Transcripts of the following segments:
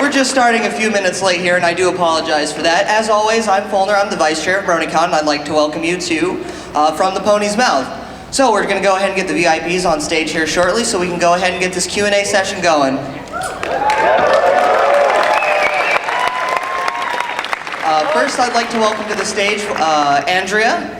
We're just starting a few minutes late here, and I do apologize for that. As always, I'm Fulner, I'm the Vice Chair of BronyCon, and I'd like to welcome you to From the Pony's Mouth. So we're going to go ahead and get the VIPs on stage here shortly, so we can go ahead and get this Q&A session going. First, I'd like to welcome to the stage Andrea.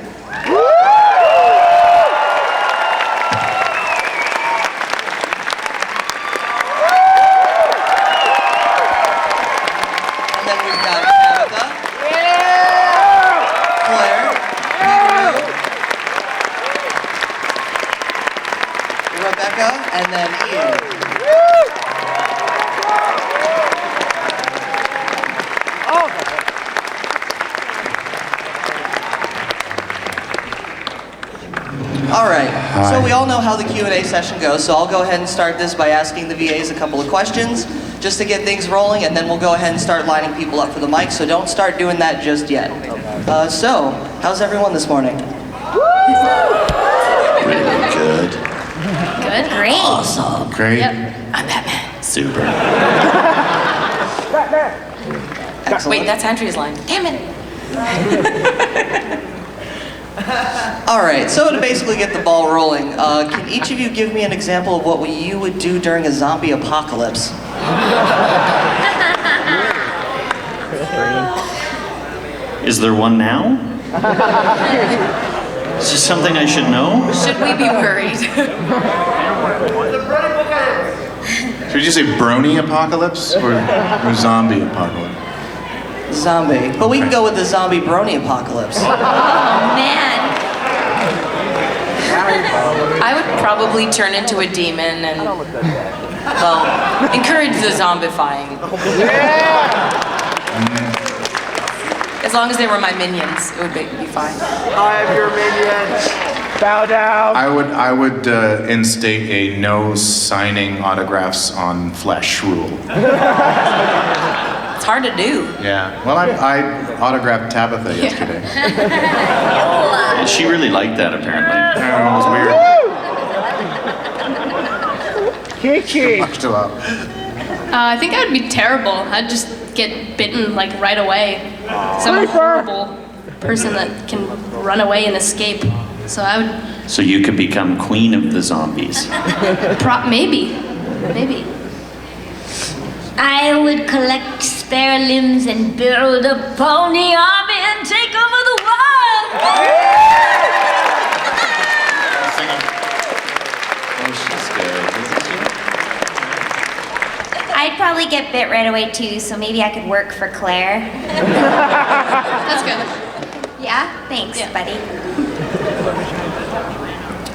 And then Ian. All right, so we all know how the Q&A session goes, so I'll go ahead and start this by asking the VAs a couple of questions, just to get things rolling, and then we'll go ahead and start lining people up for the mic, so don't start doing that just yet. So, how's everyone this morning? Really good. Good, great. Awesome. Great. Yep. I'm Batman. Super. Excellent. Wait, that's Andrea's line. Damn it. All right, so to basically get the ball rolling, can each of you give me an example of what you would do during a zombie apocalypse? Is there one now? Is this something I should know? Should we be worried? Should you say brony apocalypse or zombie apocalypse? Zombie. But we can go with the zombie brony apocalypse. Oh, man. I would probably turn into a demon and, well, encourage the zombifying. As long as they were my minions, it would be fine. I am your minions. Bow down. I would instate a no signing autographs on flesh rule. It's hard to do. Yeah. Well, I autographed Tabitha yesterday. She really liked that, apparently. It was weird. Kiki. Much to love. I think I would be terrible. I'd just get bitten like right away. Some horrible person that can run away and escape. So I would. So you could become queen of the zombies. Maybe. I would collect spare limbs and build a pony army and take over the world! I'd probably get bit right away too, so maybe I could work for Claire. That's good. Yeah? Thanks, buddy.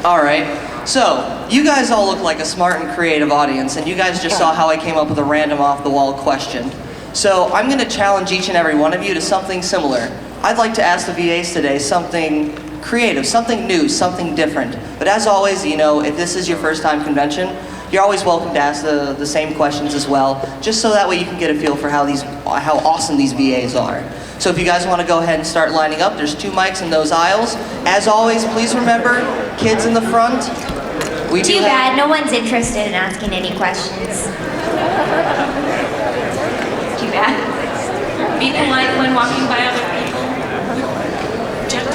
All right, so you guys all look like a smart and creative audience, and you guys just saw how I came up with a random off-the-wall question. So I'm going to challenge each and every one of you to something similar. I'd like to ask the VAs today something creative, something new, something different. But as always, you know, if this is your first time convention, you're always welcome to ask the same questions as well, just so that way you can get a feel for how awesome these VAs are. So if you guys want to go ahead and start lining up, there's 2 mics in those aisles. As always, please remember, kids in the front. Too bad, no one's interested in asking any questions. Too bad. Be polite when walking by other people. Gentle.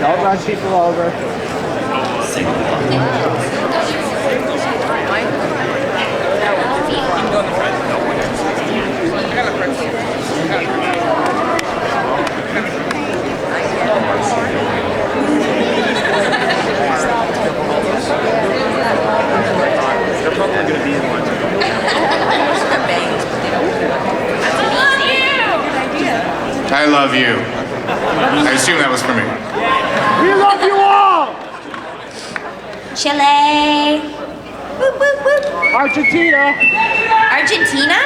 Don't run people over. I love you. I assume that was for me. We love you all. Chile. Whoop, whoop, whoop. Argentina. Argentina?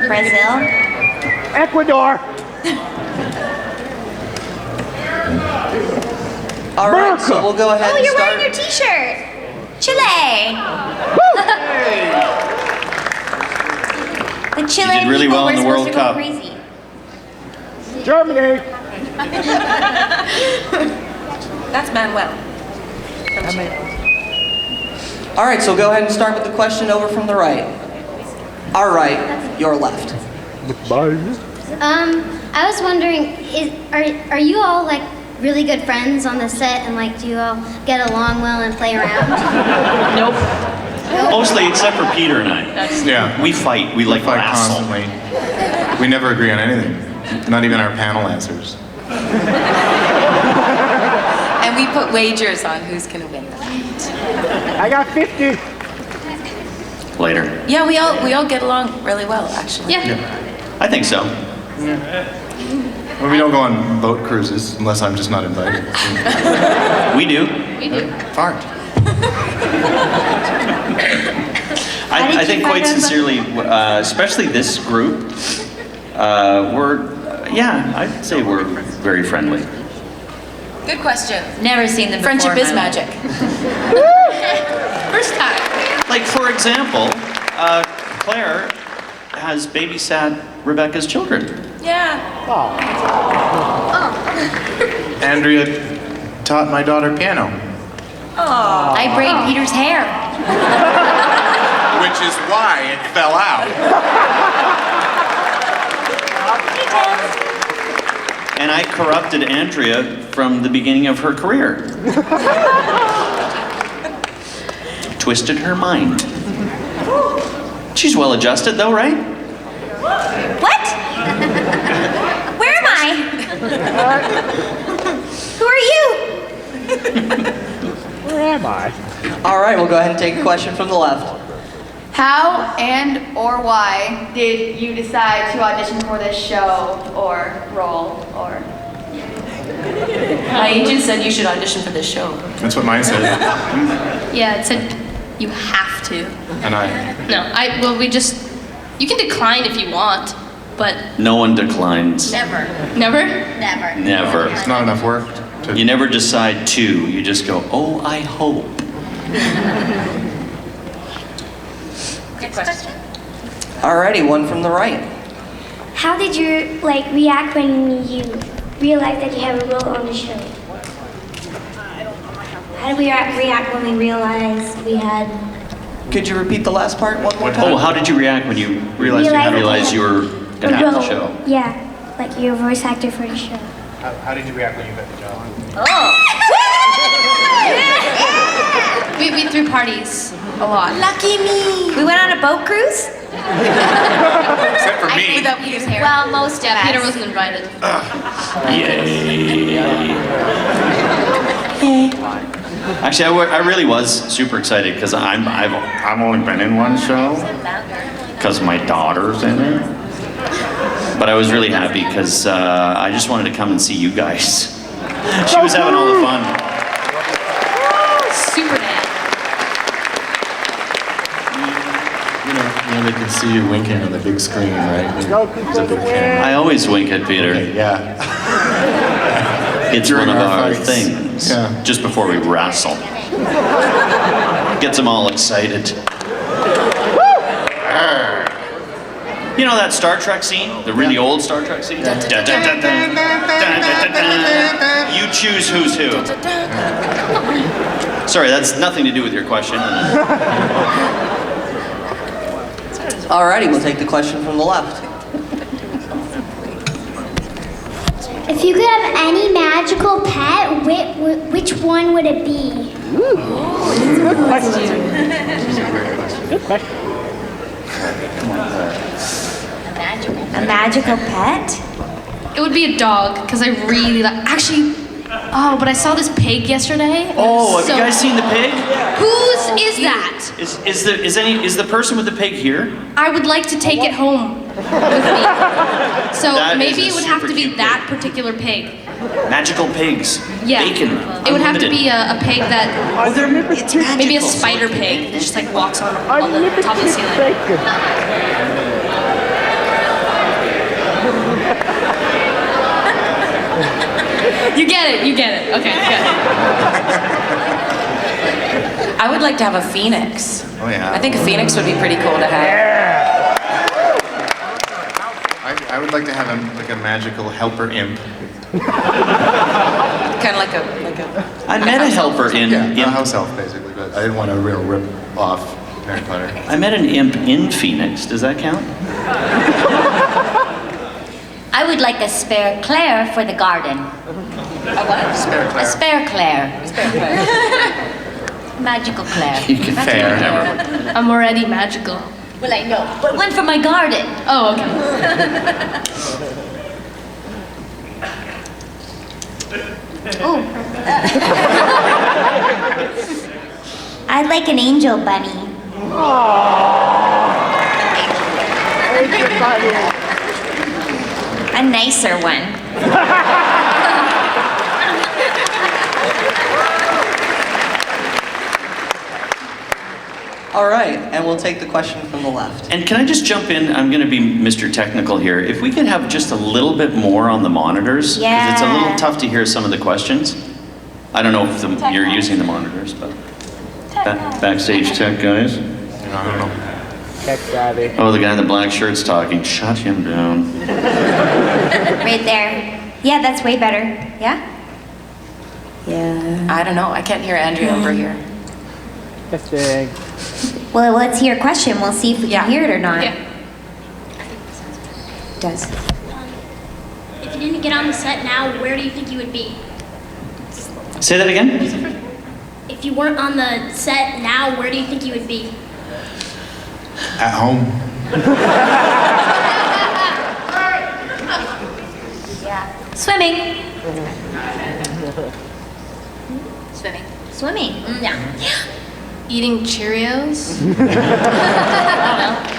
Brazil? Ecuador. All right, so we'll go ahead Oh, and you're start. wearing your t-shirt. Chile. The Chilean did really people well were in the supposed World to Cup. go crazy. Germany. That's Manuel. All right, so go ahead and start with the question over from the right. All right, your left. I was wondering, are you all like really good friends on the set, and like do you all get along well and play around? Nope. Mostly, except for Peter and I. Yeah. We fight. We like fight wrestle. constantly. We never agree on anything. Not even our panel answers. And we put wagers on who's gonna win the fight. I got 50. Later. Yeah, we all get along really well, actually. Yeah. I think so. Well, we don't go on boat cruises unless I'm just not invited. We do. We do. Fart. I think quite sincerely, especially this group, I'd say we're very friendly. Good question. Never seen them before. Friendship is magic. First time. Like, for example, Claire has babysat Rebecca's children. Yeah. Andrea taught my daughter piano. I braid Peter's hair. Which is why it fell out. And I corrupted Andrea from the beginning of her career. Twisted her mind. She's well adjusted though, right? What? Where am I? Who are you? Where am I? All right, we'll go ahead and take a question from the left. How and or why did you decide to audition for this show or role or? My agent said you should audition for this show. That's what mine said. Yeah, it said you have to. And I. No, you can decline if you want, but No one declines. Never. never? Never. Never. It's not enough work to. You never decide to. You just go, oh, I hope. Next question. Alrighty, one from the right. How did you like react when you realized that you have a role on the show? How did we react when we realized we had? Could you repeat the last part one more time? Oh, how did you react when you realized you were going to have the show? Yeah, like you're a voice actor for the show. How did you react when you got the job? We threw parties a lot. Lucky me. We went on a boat cruise? Except for me. Without Peter's hair. Well, most of us. Peter wasn't invited. Yay. Actually, I really was super excited because I've only been in one show because my daughter's in it. But I was really happy because I just wanted to come and see you guys. She was having all the fun. Super dad. You know, they can see you winking on the big screen, right? It's a big camera. I always wink at Peter. Okay, yeah. It's During one of our our fights. things. Yeah. Just before we wrestle. Gets them all excited. You know that Star Trek scene? The really old Star Trek scene? Dun, dun, dun, dun, dun, dun, dun, dun. You choose who's who. Sorry, that's nothing to do with your question. Alrighty, we'll take the question from the left. If you could have any magical pet, which one would it be? Good question. Good question. A magical pet? It would be a dog, because I really like. Actually, but I saw this pig yesterday. Oh, have you guys seen the pig? Whose is that? Is the person with the pig here? I would like to take it home with me. So That maybe is a it would have to super be cute that pig. particular pig. Magical pigs. Yeah. Bacon. It would have to Unlimited. be a pig that, It's magical. maybe a spider pig that just like walks on the top of the ceiling. Bacon. You get it. Okay, good. I would like to have a phoenix. Oh, yeah. I think a phoenix would be pretty cool to have. I would like to have a magical helper imp. Kind of like a I met a helper in Yeah, a house elf, basically, but I didn't want a real rip-off Harry Potter. I met an imp in Phoenix. Does that count? I would like a spare Claire for the garden. A what? Spare A Claire. spare Claire. Spare Claire. Magical Claire. You can fair. Never. I'm already magical. Well, I know, but one for my garden. Oh, okay. Oh. I'd like an angel bunny. A nicer one. All right, and we'll take the question from the left. And can I just jump in? I'm going to be Mr. Technical here. If we could have just a little bit more on the monitors, because it's a little Yeah. tough to hear some of the questions. I don't know if you're using the monitors, but backstage tech guys. I don't know. Tech savvy. Oh, the guy in the black shirt's talking. Shut him down. Right there. Yeah, that's way better. Yeah? Yeah. I don't know. I can't hear Andrea over here. Testing. Well, let's hear a question. We'll see if we can Yeah. hear it or not. Yeah. It does. If you didn't get on the set now, where do you think you would be? Say that again? If you weren't on the set now, where do you think you would be? At home. Swimming. Swimming. Swimming. Yeah. Eating Cheerios?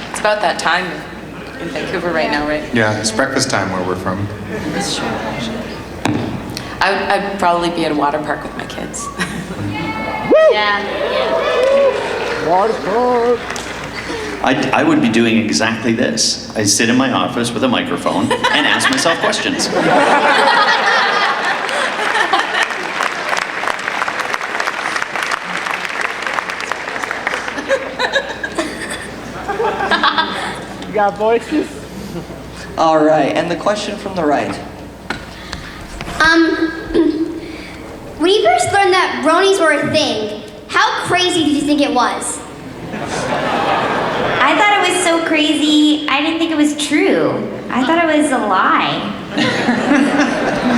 It's about that time in Vancouver right now, right? Yeah, it's breakfast time where we're from. That's true. I'd probably be at a water park with my kids. Yeah. Water park. I would be doing exactly this. I sit in my office with a microphone and ask myself questions. You got voices? All right, and the question from the right. When you first learned that bronies were a thing, how crazy did you think it was? I thought it was so crazy, I didn't think it was true. I thought it was a lie.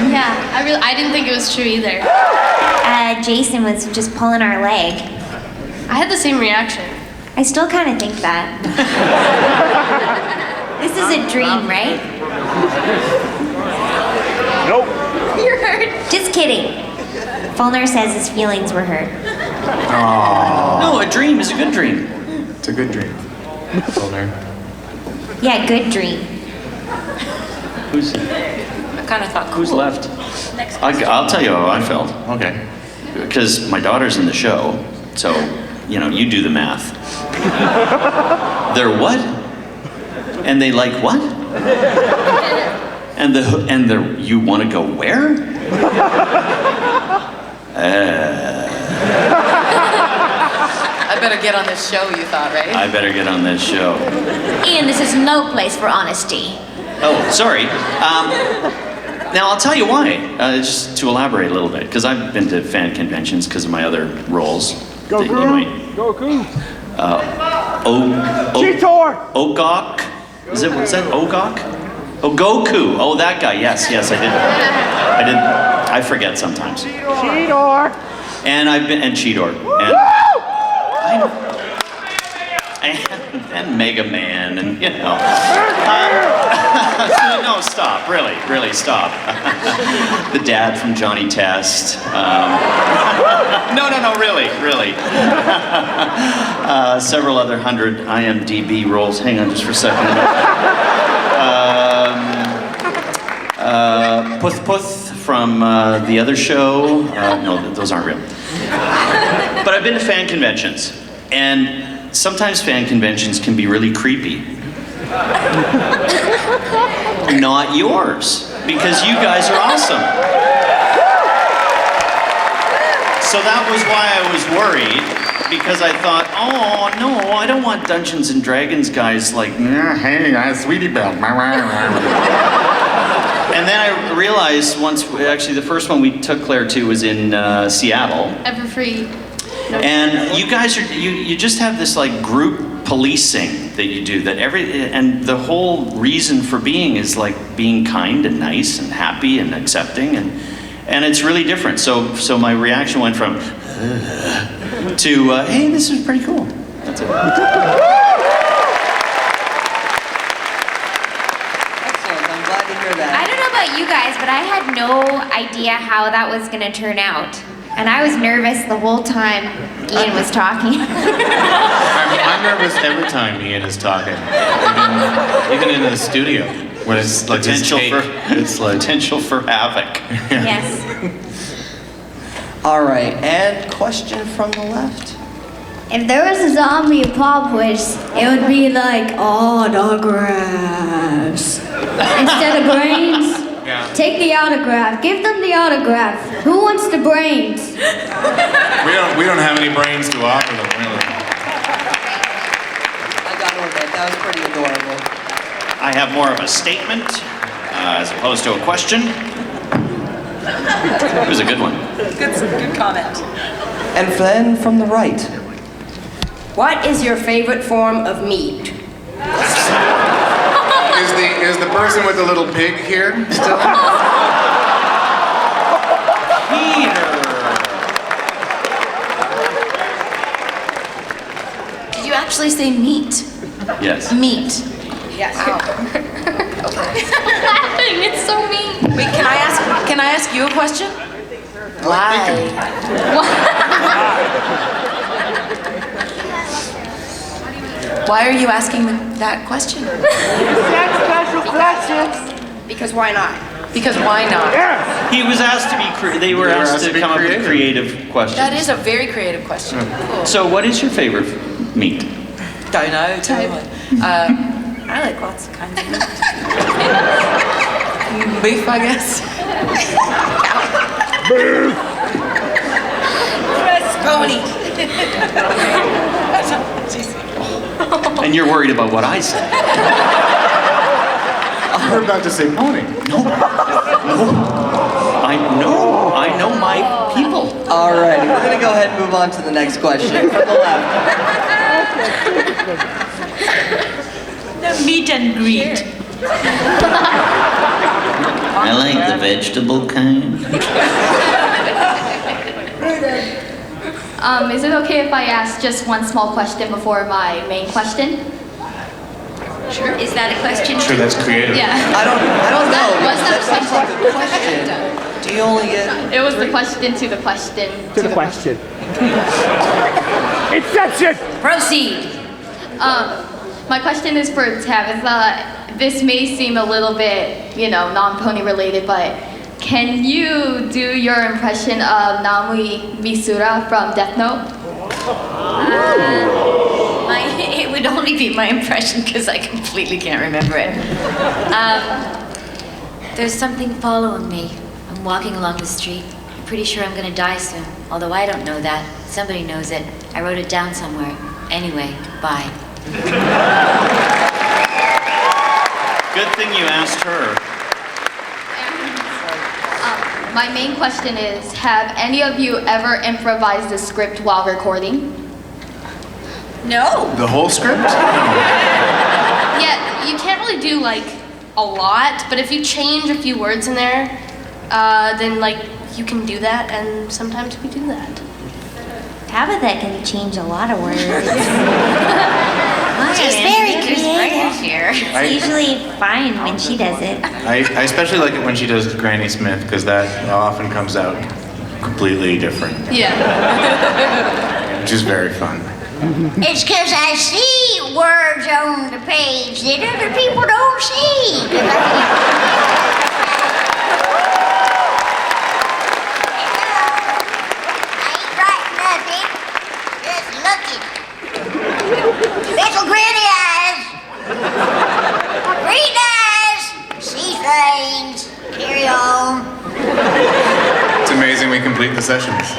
Yeah, I didn't think it was true either. Jason was just pulling our leg. I had the same reaction. I still kind of think that. This is a dream, right? Nope. You're hurt. Just kidding. Fulner says his feelings were hurt. No, a dream is a good dream. It's a good dream. Fulner. Yeah, good dream. Who's I kind of thought, who's cool. left? I'll tell you how I felt. Okay. Because my daughter's in the show, so, you know, you do the math. They're what? And they like what? And you want to go where? I better get on this show, you thought, right? I better get on this show. Ian, this is no place for honesty. Oh, sorry. Now I'll tell you why. Just to elaborate a little bit, because I've been to fan conventions because of my other roles. that you might- Goku! Cheetor! Ogok? Was that Ogok? Oh, Goku. Oh, that guy. Yes, I did. I forget sometimes. Cheetor! And I've been, and Cheetor. And Mega Man, and you know. No, stop. Really, stop. The dad from Johnny Test. No, really. Several other 100 IMDb roles. Hang on just for a second. Puth Puth from the other show. No, those aren't real. But I've been to fan conventions, and sometimes fan conventions can be really creepy. Not yours, because you guys are awesome. So that was why I was worried, because I thought, oh no, I don't want Dungeons and Dragons guys like, hey, sweetie belle. And then I realized actually the first one we took Claire to was in Seattle. Everfree. And you guys you just have this like group policing that you do and the whole reason for being is like being kind and nice and happy and accepting and it's really different. So my reaction went from to hey, this is pretty cool. That's it. I don't know about you guys, but I had no idea how that was going to turn out. And I was nervous the whole time Ian was talking. I'm nervous every time Ian is talking, even in the studio when it's like potential for havoc. Yes. All right, and question from the left. If there was a zombie apocalypse, it would be like autographs. Instead of brains, take the autograph. Give them the autograph. Who wants the brains? We don't have any brains to offer them, really. I gotta admit, that was pretty adorable. I have more of a statement as opposed to a question. It was a good one. Good comment. And then from the right. What is your favorite form of meat? Is the person with the little pig here still? Did you actually say meat? Yes. Meat. Yes. Wow. Laughing, it's so mean. Wait, can I ask you a question? Why? Why are you asking that question? Special questions. Because why not? Because why not? He was asked to be. They were asked to come up with creative questions. That is a very creative question. Cool. So, what is your favorite meat? Don't know. Tell me what. I like lots of kinds of meat. Beef, I guess. Beef. Pony. And you're worried about what I said. You're about to say pony. No. I know my people. All right, we're gonna go ahead and move on to the next question from the left. The meet and greet. I like the vegetable kind. Is it okay if I ask just one small question before my main question? Sure. Is that a question? Sure, that's creative. Yeah. I don't know. Was that That's like a question. Do you only get? It was the question to the question. To the question. Inception! Proceed. My question is for Tabitha. This may seem a little bit, non-pony related, but can you do your impression of Namui Misura from Death Note? It would only be my impression because I completely can't remember it. There's something following me. I'm walking along the street. I'm pretty sure I'm gonna die soon. Although I don't know that. Somebody knows it. I wrote it down somewhere. Anyway, bye. Good thing you asked her. My main question is, have any of you ever improvised a script while recording? No. The whole script? Yeah, you can't really do like a lot, but if you change a few words in there, then like you can do that, and sometimes we do that. Tabitha can change a lot of words. She's very creative here. It's usually fine when she does it. I especially like it when she does Granny Smith because that often comes out completely different, Yeah. which is very fun. It's because I see words on the page that other people don't see. Little gritty eyes, green eyes, see things, carry on. It's amazing we complete the sessions.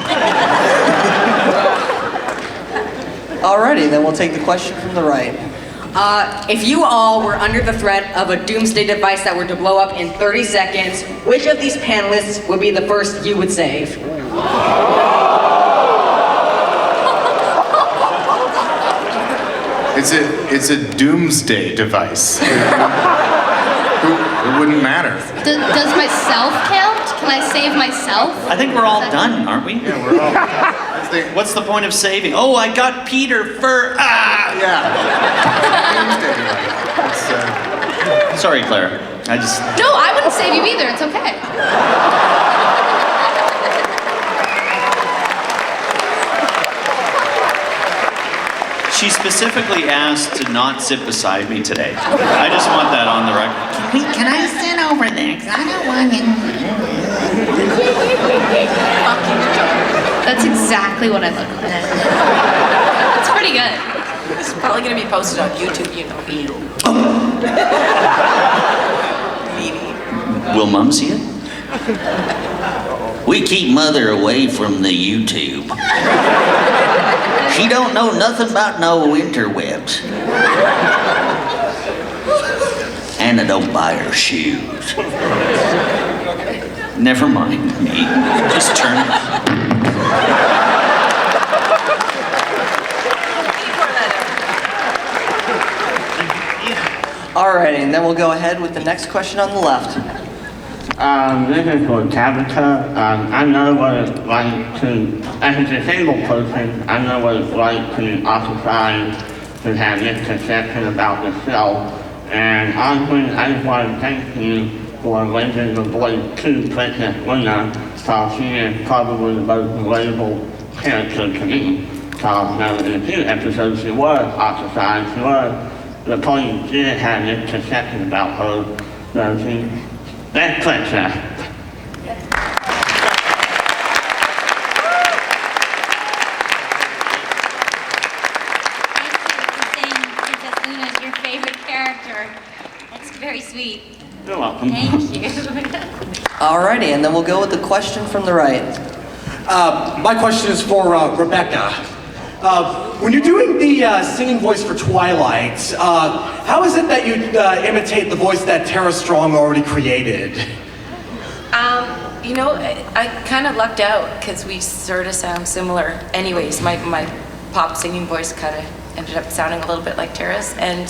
Alrighty, then we'll take the question from the right. If you all were under the threat of a doomsday device that were to blow up in 30 seconds, which of these panelists would be the first you would save? It's a doomsday device. It wouldn't matter. Does myself count? Can I save myself? I think we're all done, aren't we? Yeah, we're all. What's the point of saving? Oh, I got Peter for Yeah. Doomsday device. Sorry, Claire. No, I wouldn't save you either. It's okay. She specifically asked to not sit beside me today. I just want that on the record. Can I sit over there? 'Cause I don't want to. That's exactly what I look like. It's pretty good. It's probably gonna be posted on YouTube, you know. Will Mum see it? We keep Mother away from the YouTube. She don't know nothing about no interwebs. And I don't buy her shoes. Never mind me. Just turn. Alrighty, and then we'll go ahead with the next question on the left. This is for Tabitha. I know what it's like to, as a disabled person, I know what it's like to ostracize, to have misconception about the show. And honestly, I just want to thank you for raising the voice to Princess Luna, because she is probably the most relatable character to me. Because in a few episodes she was ostracized, the police did have misconception about her, so that's Princess. Your favorite character. That's very sweet. You're welcome. Thank you. Alrighty, and then we'll go with the question from the right. My question is for Rebecca. When you're doing the singing voice for Twilight, how is it that you imitate the voice that Tara Strong already created? You know, I kind of lucked out because we sort of sound similar. Anyways, my pop singing voice kind of ended up sounding a little bit like Tara's, and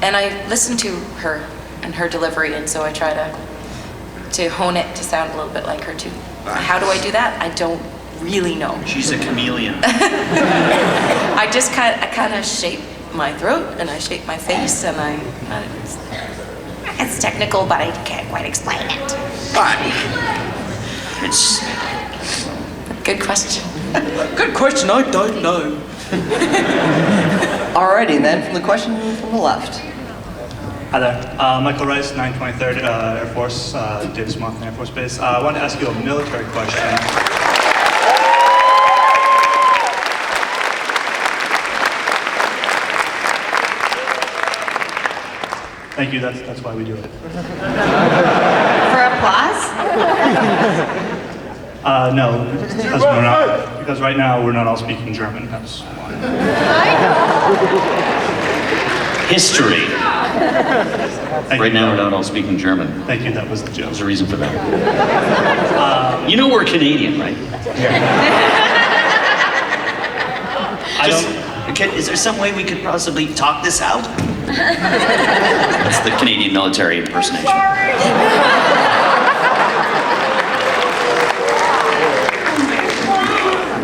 I listened to her and her delivery, and so I try to hone it to sound a little bit like her too. How do I do that? I don't really know. She's a chameleon. I just kind of shape my throat and I shape my face, and it's technical, but I can't quite explain it. It's good question. Good question, I don't know. Alrighty, and then from the question from the left. Hi there, Michael Rice, 923rd Air Force, Davis Monthan Air Force Base. I wanted to ask you a military question. Thank you, that's why we do it. For applause? No, because right now we're not all speaking German, that's why. history. Right now we're not all speaking German. Thank you, that was the joke. There's a reason for that. You know we're Canadian, right? Is there some way we could possibly talk this out? That's the Canadian military impersonation.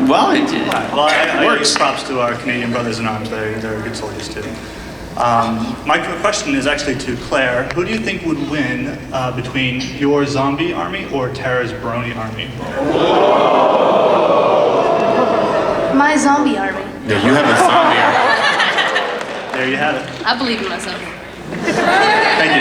Well, it works. Props to our Canadian brothers in arms. They're good soldiers too. My question is actually to Claire. Who do you think would win between your zombie army or Tara's brony army? My zombie army. Yeah, you have a zombie army. There you have it. I believe in myself. Thank you.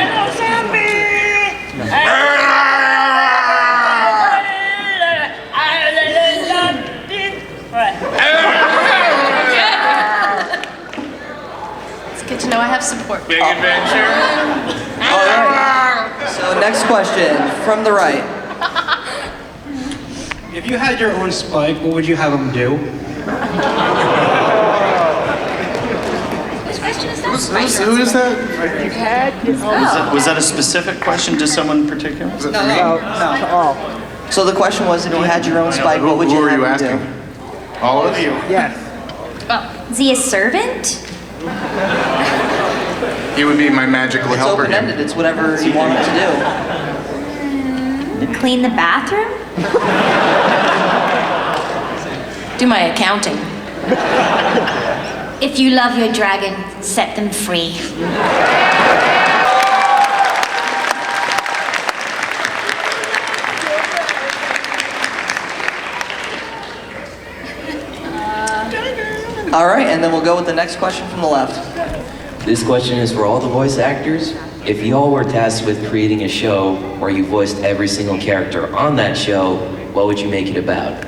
It's good to know I have support. Big adventure. All right. So next question from the right. If you had your own Spike, what would you have him do? Who is that? Was that a specific question to someone in particular? No. So the question was, if you had your own Spike, what would you have him do? All of you? Yes. Is he a servant? He would be my magical It's helper. open-ended. It's whatever you want him to do. Clean the bathroom? Do my accounting. If you love your dragon, set them free. All right, and then we'll go with the next question from the left. This question is for all the voice actors. If y'all were tasked with creating a show where you voiced every single character on that show, what would you make it about?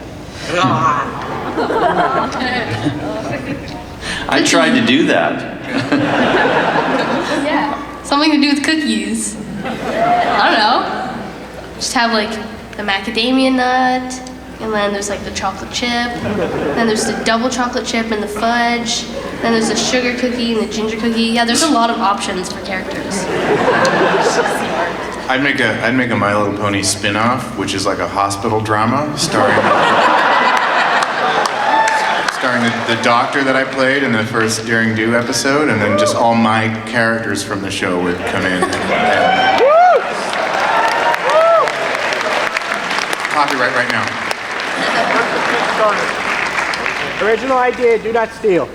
I tried to do that. Yeah. Something to do with cookies. I don't know. Just have like the macadamia nut, and then there's like the chocolate chip, then there's the double chocolate chip and the fudge, then there's the sugar cookie and the ginger cookie. Yeah, there's a lot of options for characters. I'd make a My Little Pony spin-off, which is like a hospital drama starring the doctor that I played in the first Daring Do episode, and then just all my characters from the show would come in. Copyright right now. Original idea, do not steal.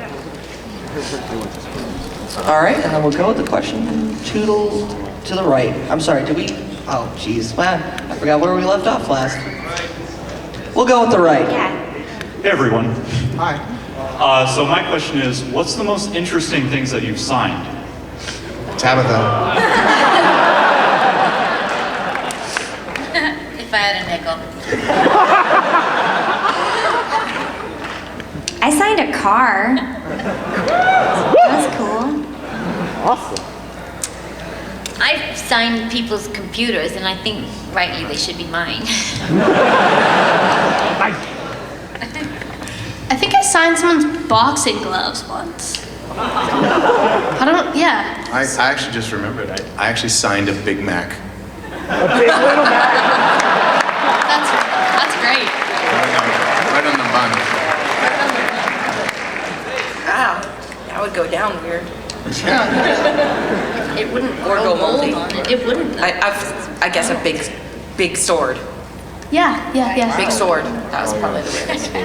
All right, and then we'll go with the question to the right. I'm sorry, did we? Oh, jeez, man, I forgot where we left off last. We'll go with the right. Hey everyone. Hi. So my question is, what's the most interesting things that you've signed? Tabitha. If I had a nickel. I signed a car. That's cool. Awesome. I've signed people's computers, and I think rightly they should be mine. I think I signed someone's boxing gloves once. I don't, yeah. I actually just remembered. I actually signed a Big Mac. A big little Mac. That's great. Right on the bun. Wow, that would go down weird. It wouldn't Or go go mold moldy. on it. It wouldn't. I guess a big sword. Yeah. Big sword. That was probably the weirdest. I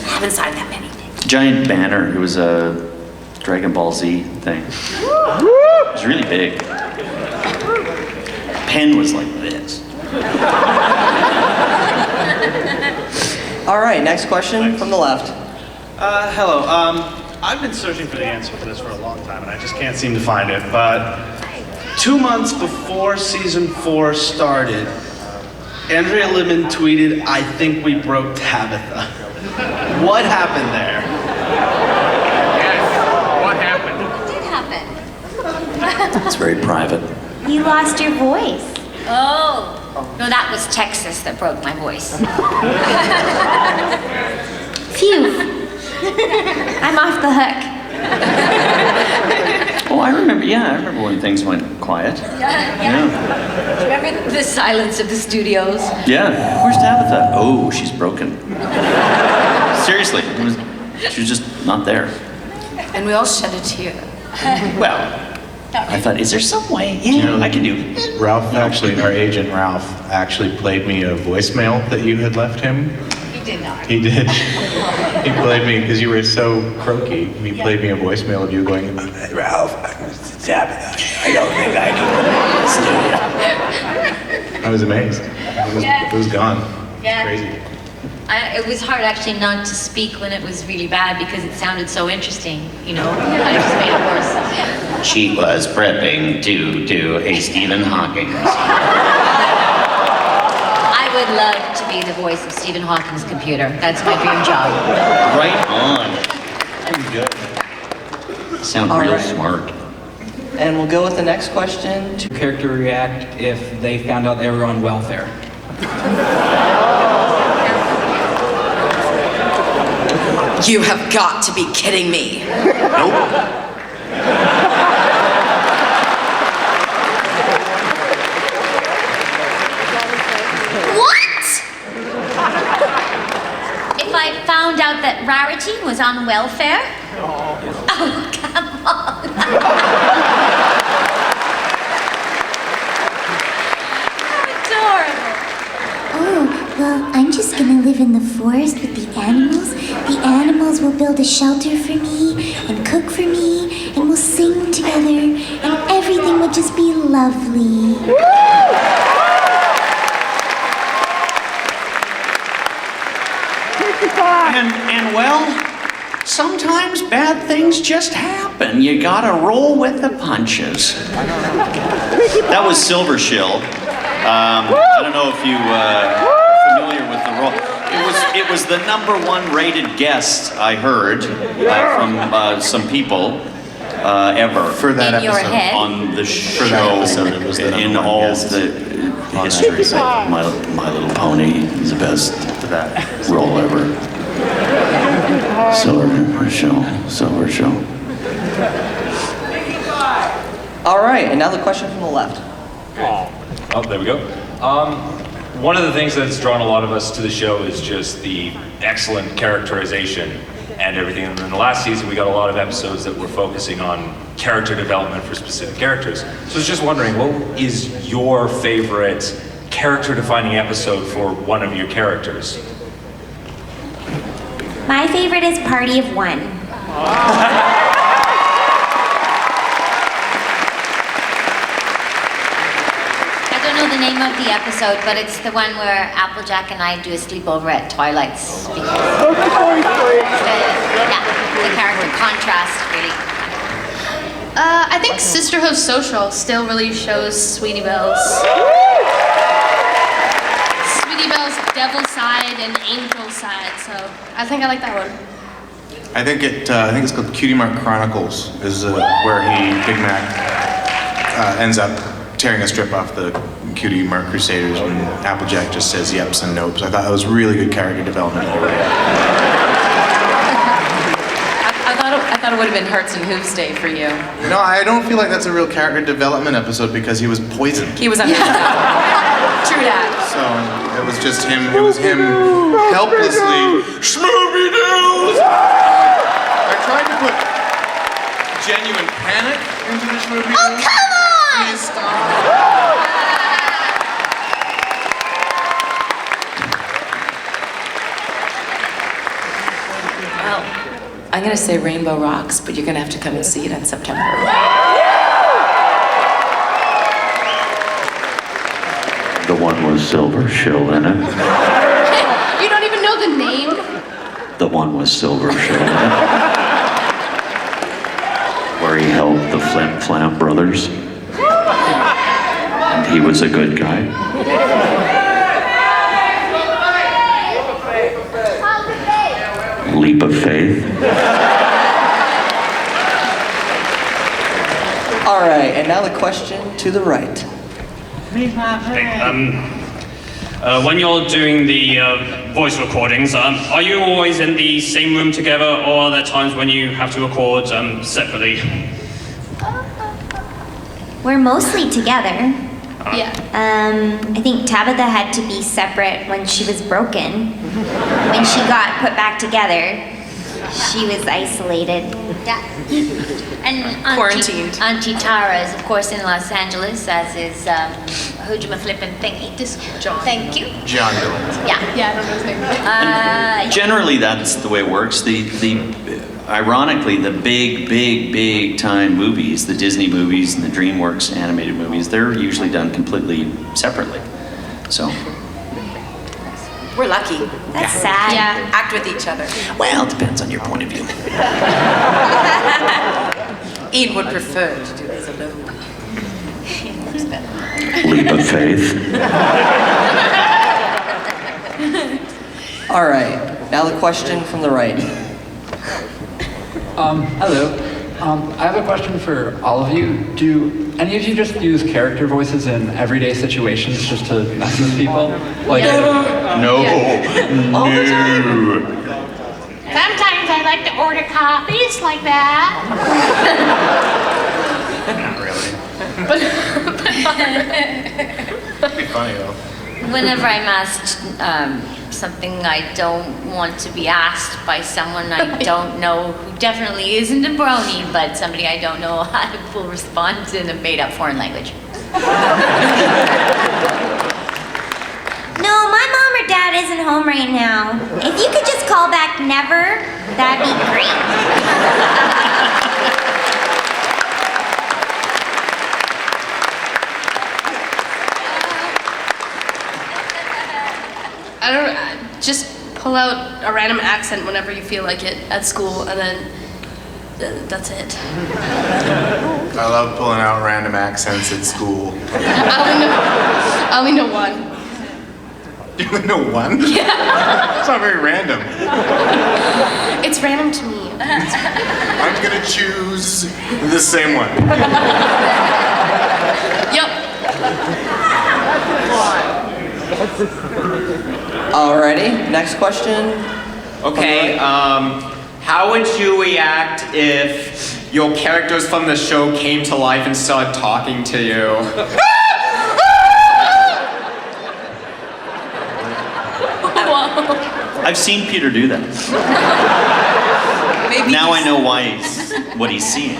haven't signed that many. Giant banner. It was a Dragon Ball Z thing. It was really big. Pen was like this. All right, next question from the left. Hello. I've been searching for the answer to this for a long time, and I just can't seem to find it. But 2 months before season 4 started, Andrea Lemon tweeted, "I think we broke Tabitha." What happened there? What happened? What did happen? It's very private. You lost your voice. Oh. No, that was Texas that broke my voice. Phew. I'm off the hook. Oh, I remember. Yeah, I remember when things went quiet. Yeah. Remember the silence of the studios? Yeah. Where's Tabitha? Oh, she's broken. Seriously, she was just not there. And we all shed a tear. Well, I thought, is there some way? Yeah, I can do it. Ralph actually, our agent Ralph, actually played me a voicemail that you had left him. He did not. He did. He played me, because you were so croaky, he played me a voicemail of you going, "Ralph, it's Tabitha. I don't think I can." I was amazed. It was gone. Yeah. Crazy. It was hard actually not to speak when it was really bad because it sounded so interesting, you know? I just made it worse. She was prepping to do a Stephen Hawking. I would love to be the voice of Stephen Hawking's computer. That's my dream job. Right on. Good. Sound All real right. smart. And we'll go with the next question. To character react if they found out they were on welfare. You have got to be kidding me. Nope. What? If I found out that Rarity was on welfare? Oh, come on. Oh, well, I'm just gonna live in the forest with the animals. The animals will build a shelter for me and cook for me, and we'll sing together, and everything will just be lovely. And well, sometimes bad things just happen. You gotta roll with the punches. That was Silver Shill. I don't know if you are familiar with the role. It was the #1 rated guest I heard from some people ever For that in episode. Your head? On the show. For that episode, it was the in #1 all guest. the history. My Little Pony is the best role ever. Silver Show. All right, and now the question from the left. Oh, there we go. One of the things that's drawn a lot of us to the show is just the excellent characterization and everything. And in the last season, we got a lot of episodes that were focusing on character development for specific characters. So I was just wondering, what is your favorite character-defining episode for one of your characters? My favorite is Party of One. I don't know the name of the episode, but it's the one where Applejack and I do a sleepover at Twilight's. The character contrast, really. I think Sisterhood Social still really shows Sweetie Belle's. Sweetie Belle's devil side and angel side, so I think I like that one. I think it's called Cutie Mark Chronicles, is where Big Mac ends up tearing a strip off the Cutie Mark Crusaders when Applejack just says yeps and nopes. I thought that was really good character development. I thought it would have been Hearts and Hooves Day for you. No, I don't feel like that's a real character development episode because he was poisoned. He was under. True that. So it was just him. It was him helplessly. Schmooby-Doos! I tried to put genuine panic into the Schmooby-Doos. Oh, come on! Please stop. I'm gonna say Rainbow Rocks, but you're gonna have to come and see it in September. The one with Silver Shill in it. You don't even know the name? The one with Silver Shill in it. Where he helped the Flim Flam brothers. And he was a good guy. Leap of faith. All right, and now the question to the right. When you're doing the voice recordings, are you always in the same room together, or are there times when you have to record separately? We're mostly together. Yeah. I think Tabitha had to be separate when she was broken. When she got put back together, she was isolated. Yeah. And Quarantined. Auntie Tara is, of course, in Los Angeles, as is Hoojima-flippin' Thingy. Thank you. John Dillon. Yeah. Yeah, I don't know his name. Generally, that's the way it works. Ironically, the big time movies, the Disney movies and the DreamWorks animated movies, they're usually done completely separately. So. We're lucky. That's sad. Yeah. Act with each other. Well, it depends on your point of view. Ian would prefer to do this alone. Leap of faith. All right, now the question from the right. Hello. I have a question for all of you. Do any of you just use character voices in everyday situations just to mess with people? Like, No. Sometimes I like to order coffees like that. Not really. That'd be funny though. Whenever I'm asked something I don't want to be asked by someone I don't know who definitely isn't a brony, but somebody I don't know how will respond in a made-up foreign language. No, my mom or dad isn't home right now. If you could just call back never, that'd be great. I don't. Just pull out a random accent whenever you feel like it at school, and then that's it. I love pulling out random accents at school. I only know one. You only know one? Yeah. It's not very random. It's random to me. I'm gonna choose the same one. Yep. Alrighty, next question. Okay, how would you react if your characters from the show came to life and started talking to you? I've seen Peter do that. Now I know why what he's seeing.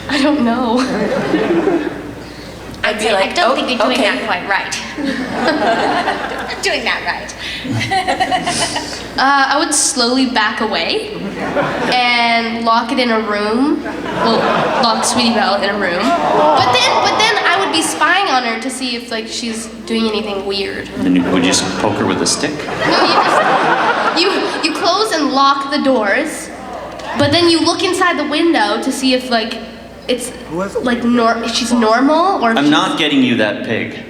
I don't know. I'd be like, I don't think you're doing that quite right. I'm doing that right. I would slowly back away and lock it in a room. Well, lock Sweetie Belle in a room. But then I would be spying on her to see if like she's doing anything weird. Then would you just poke her with a stick? No, you close and lock the doors, but then you look inside the window to see if like it's like she's normal or. I'm not getting you that pig.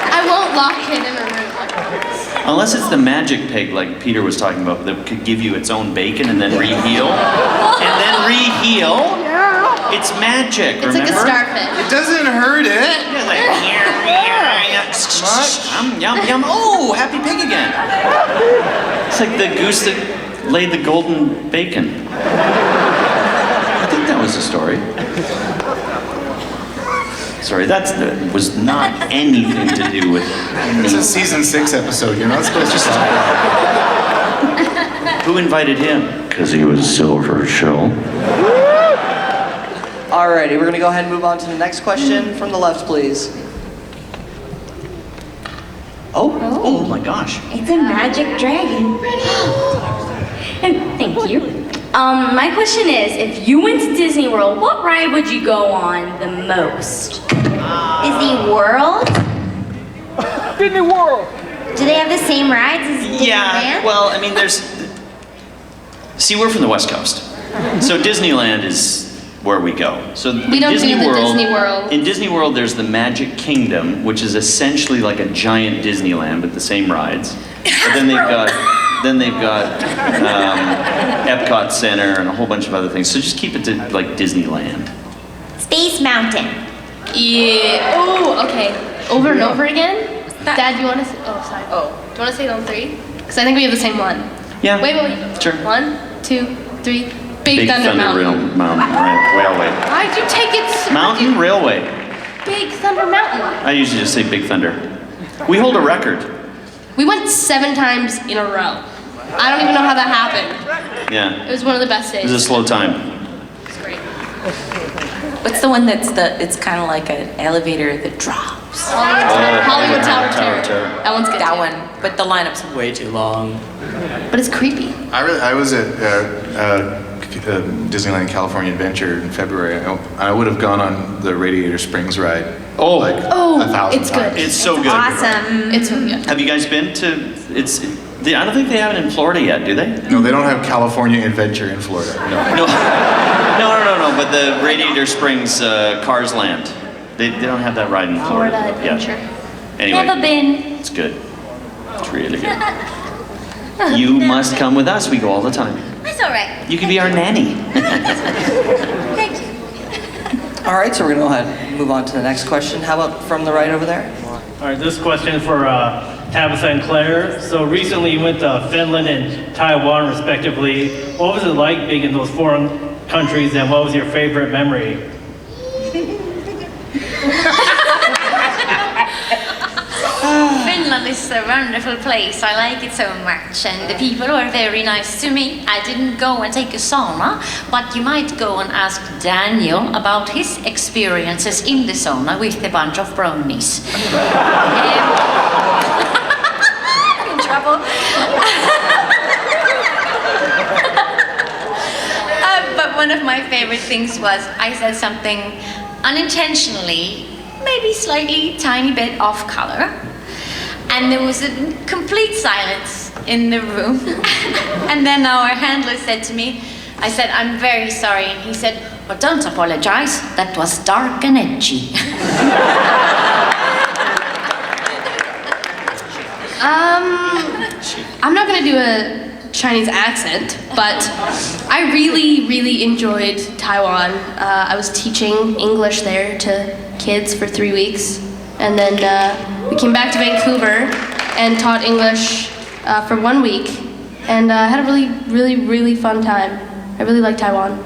I won't lock it in a room. Unless it's the magic pig like Peter was talking about that could give you its own bacon and then reheal. And then reheal. It's magic, It's remember? like a starfish. It doesn't hurt it. Yum, yum. Oh, happy pig again. It's like the goose that laid the golden bacon. I think that was the story. Sorry, that was not anything to do with It's a season 6 episode. You're not supposed to stop. Who invited him? Because he was Silver Show. Alrighty, we're gonna go ahead and move on to the next question from the left, please. Oh my gosh. It's a magic dragon. Thank you. My question is, if you went to Disney World, what ride would you go on the most? Disney World? Disney World! Do they have the same rides as Disneyland? Yeah, well, I mean, see, we're from the West Coast. So Disneyland is where we go. So We don't do the Disney World. In Disney World, there's the Magic Kingdom, which is essentially like a giant Disneyland, but the same rides. But then they've got Epcot Center and a whole bunch of other things. So just keep it to like Disneyland. Space Mountain. Yeah. Oh, okay. Over and over again? Dad, do you want to say? Oh, sorry. Oh. Do you want to say it on 3? Because I think we have the same one. Yeah. Wait. Sure. 1, 2, 3. Big Thunder Mountain. Railway. Why'd you take it? Mountain Railway. Big Thunder Mountain. I usually just say Big Thunder. We hold a record. We went 7 times in a row. I don't even know how that happened. Yeah. It was one of the best It days. was a slow time. It's great. What's the one it's kind of like an elevator that drops? Hollywood Tower Terror. That one's good. That one, but the lineup's way too long. But it's creepy. I was at Disneyland California Adventure in February. I would have gone on the Radiator Springs ride. Oh, like 1,000 it's times. good. It's so good. Awesome. It's really good. Have you guys been to? I don't think they have it in Florida yet, do they? No, they don't have California Adventure in Florida. No. But the Radiator Springs Cars Land, they don't have that ride in Florida. Florida Adventure. Yeah. Anyway, Never been. it's good. It's really good. You must come with us. We go all the time. That's all right. You can be our nanny. Thank you. Alright, so we're gonna go ahead and move on to the next question. How about from the right over there? All right, this question is for Tabitha and Claire. So recently you went to Finland and Taiwan respectively. What was it like being in those foreign countries and what was your favorite memory? Finland is a wonderful place. I like it so much, and the people are very nice to me. I didn't go and take a sauna, but you might go and ask Daniel about his experiences in the sauna with a bunch of bronies. I'm in trouble. But one of my favorite things was I said something unintentionally, maybe slightly tiny bit off color, and there was a complete silence in the room. And then our handler said to me, I said, I'm very sorry, and he said, well, don't apologize, that was dark and edgy. I'm not gonna do a Chinese accent, but I really enjoyed Taiwan. I was teaching English there to kids for 3 weeks, and then we came back to Vancouver and taught English for 1 week, and had a really fun time. I really like Taiwan.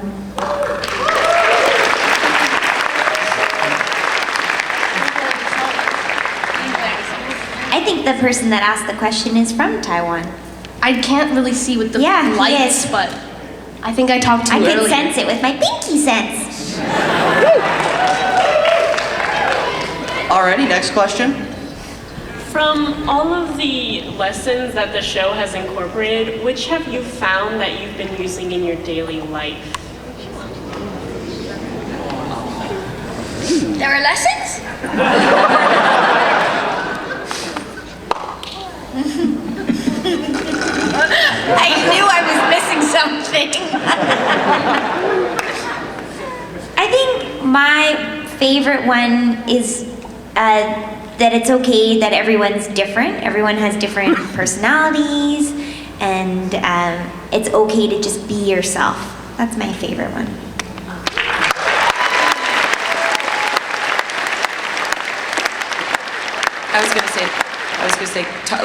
I think the person that asked the question is from Taiwan. I can't really see with the lights, but I think I talked to you I earlier. can sense it with my pinky sense. Alrighty, next question. From all of the lessons that the show has incorporated, which have you found that you've been using in your daily life? There are lessons? I knew I was missing something. I think my favorite one is that it's okay that everyone's different. Everyone has different personalities, and it's okay to just be yourself. That's my favorite one. I was gonna say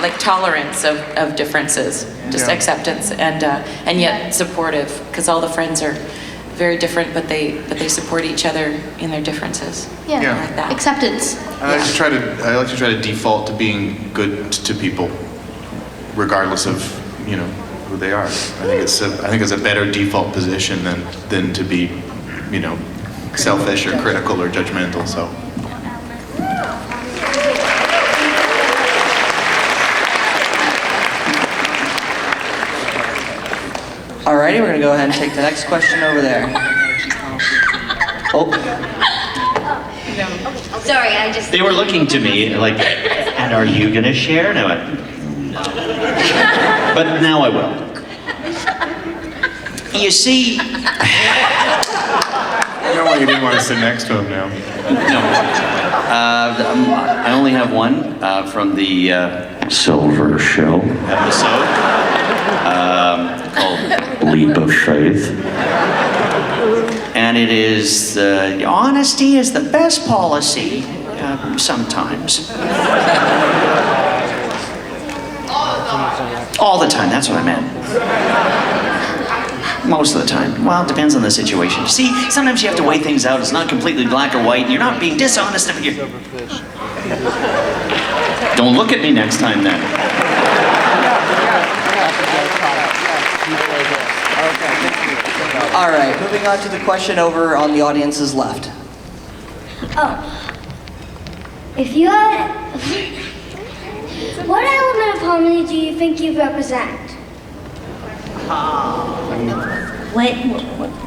like tolerance of differences, just acceptance, and yet supportive, because all the friends are very different, but they support each other in their differences. Yeah, Yeah. Like that. acceptance. I like to try to default to being good to people, regardless of who they are. I think it's a better default position than to be selfish or critical or judgmental. So. Alrighty, we're gonna go ahead and take the next question over there. Oh. Sorry, I just... They were looking to me like, and are you gonna share? And I went, no. But now I will. You see... You didn't want to sit next to him now. No. I only have one from the Silver Show episode called Leap of Faith. And it is, honesty is the best policy, sometimes. All the time, that's what I meant. Most of the time. Well, it depends on the situation. See, sometimes you have to weigh things out. It's not completely black or white. You're not being dishonest if you're... Don't look at me next time then. All right, moving on to the question over on the audience's left. Oh. If you had... What element of harmony do you think you represent? What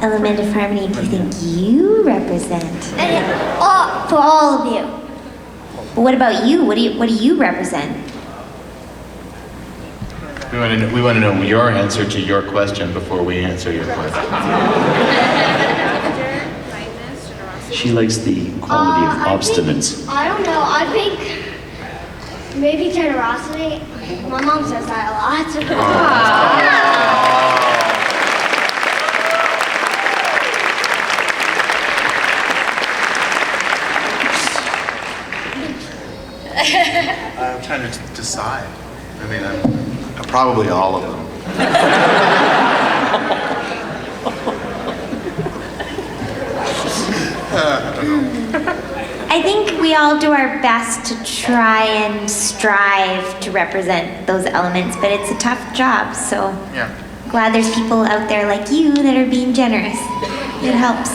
element of harmony do you think you represent? For all of you. But what about you? What do you represent? We want to know your answer to your question before we answer your question. She likes the quality of obstinance. I don't know. I think maybe generosity. My mom says that a lot. I'm trying to decide. I mean, probably all of them. I think think we all do our best to try and strive to represent those elements, but it's a tough job, so glad there's people out there like you that are being generous. It helps.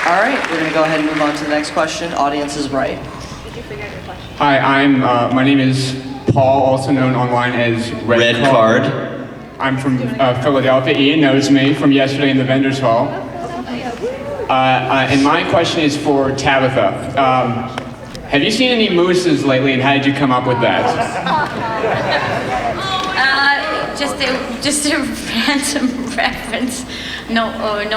All right, we're gonna go ahead and move on to the next question. Audience is right. Hi, my name is Paul, also known online as Red Card. I'm from Philadelphia. Ian knows me from yesterday in the vendors hall. And my question is for Tabitha. Have you seen any mooses lately, and how did you come up with that? Just a random reference. No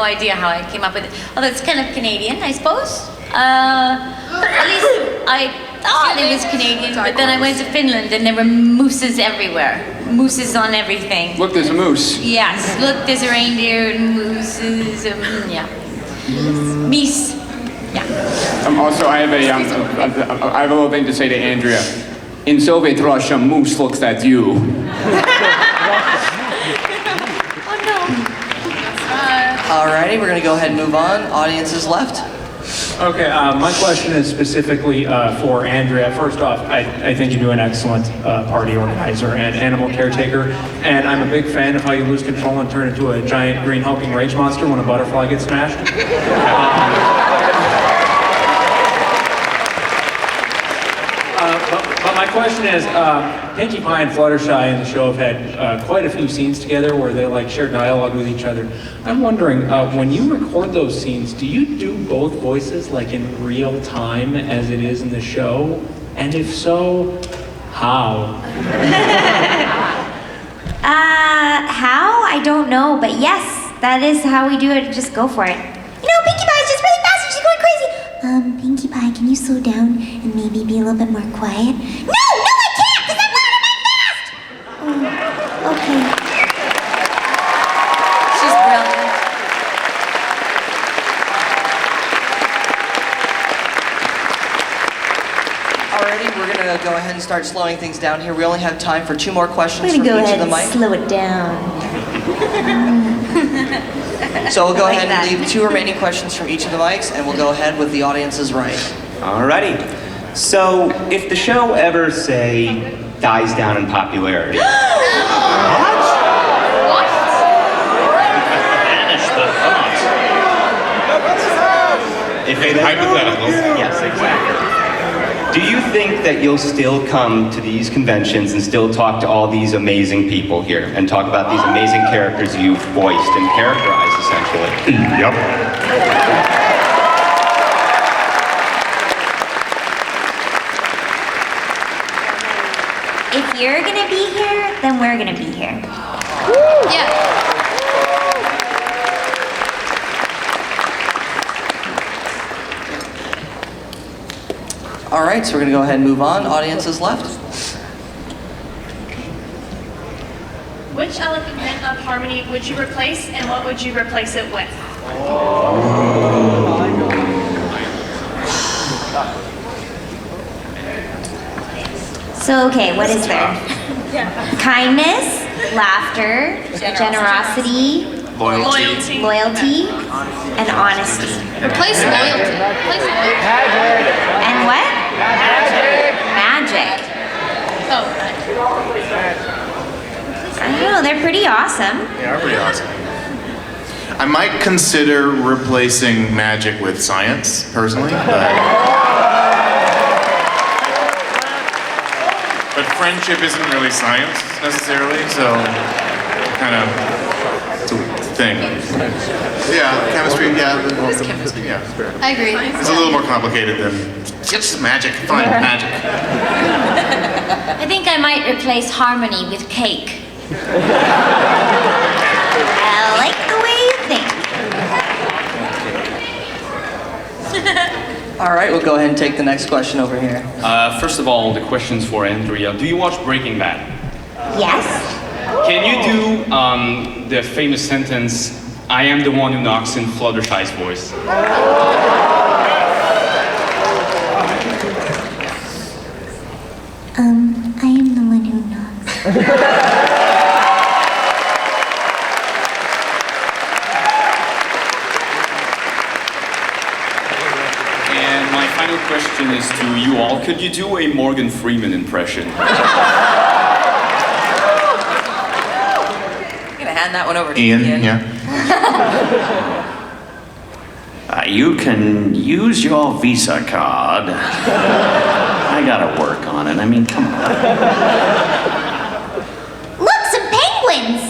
idea how I came up with it. Although it's kind of Canadian, I suppose. At least I thought it was Canadian, but then I went to Finland and there were mooses everywhere. Mooses on everything. Look, there's a moose. Yes, look, there's a reindeer and mooses. Yeah. Meese. Yeah. Also, I have a little thing to say to Andrea. In Soviet Russia, moose looks at you. Alrighty, we're gonna go ahead and move on. Audience is left. Okay, my question is specifically for Andrea. First off, I think you do an excellent party organizer and animal caretaker, and I'm a big fan of how you lose control and turn into a giant green hulking rage monster when a butterfly gets smashed. But my question is, Pinkie Pie and Fluttershy in the show have had quite a few scenes together where they like share dialogue with each other. I'm wondering, when you record those scenes, do you do both voices like in real time as it is in the show? And if so, how? How? I don't know, but yes, that is how we do it. Just go for it. You know, Pinkie Pie is just really fast and she's going crazy. Pinkie Pie, can you slow down and maybe be a little bit more quiet? No, I can't, because I'm loud and I'm fast! Oh, okay. She's brilliant. Alrighty, we're gonna go ahead and start slowing things down here. We only have time for 2 more questions We're from gonna go each ahead of the and mics. slow it down. So we'll go Like ahead that. and leave 2 remaining questions from each of the mics, and we'll go ahead with the audience is right. Alrighty. So, if the show ever, say, dies down in popularity. Banish the thought. If it hypothetical. Yes, exactly. Do you think that you'll still come to these conventions and still talk to all these amazing people here and talk about these amazing characters you've voiced and characterized, essentially? Yep. If you're gonna be here, then we're gonna be here. Yeah. Alright, so we're gonna go ahead and move on. Audience is left. Which element of harmony would you replace, and what would you replace it with? So, okay, what is there? Kindness, laughter, generosity, loyalty, and honesty. Replace loyalty. Replace loyalty. And what? Magic. Oh. I don't know, they're pretty awesome. Yeah, pretty awesome. I might consider replacing magic with science, personally, but friendship isn't really science, necessarily, so kind of, it's a thing. Yeah, chemistry, yeah. Yeah. I agree. It's a little more complicated than just magic, fine, magic. I think I might replace harmony with cake. I like the way you think. Alright, we'll go ahead and take the next question over here. First of all, the question's for Andrea. Do you watch Breaking Bad? Yes. Can you do the famous sentence, I am the one who knocks in Fluttershy's voice? I am the one who knocks. Could you do a Morgan Freeman impression? I'm gonna hand that one over to Ian, yeah. You can use your Visa card. I gotta work on it. I mean, come on. Look, some penguins!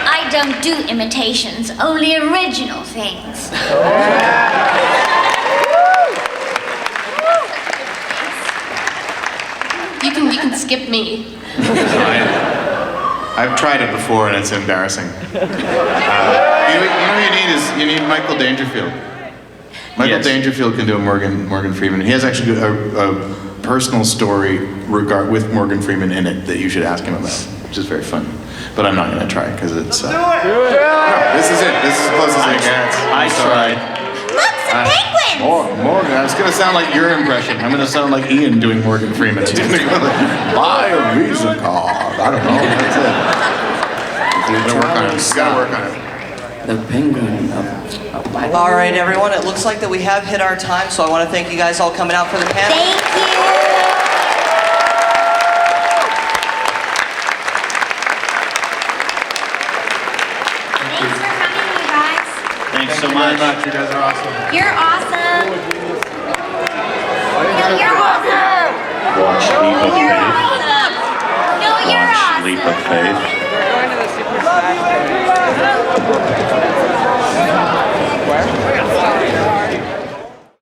I don't do imitations, only original things. You can skip me. I've tried it before and it's embarrassing. You know what you need Michael Dangerfield. Michael Dangerfield can do a Morgan Freeman. He has actually a personal story with Morgan Freeman in it that you should ask him about, which is very funny. But I'm not going to try because it's... Do it! This is it. This is as close as it gets. I tried. Look, some penguins! Morgan, it's going to sound like your impression. I'm going to sound like Ian doing Morgan Freeman. Buy a Visa card. I don't know. That's it. Gotta work on it. The penguin of... All right, everyone. It looks like that we have hit our time, so I want to thank you guys all coming out for the panel. Thank you! Thanks for coming, you guys. Thanks so Thank you much. very much. You guys are awesome. You're awesome. No, you're awesome. Watch Leap of You're Faith. awesome. No, you're Watch awesome. Leap of Faith.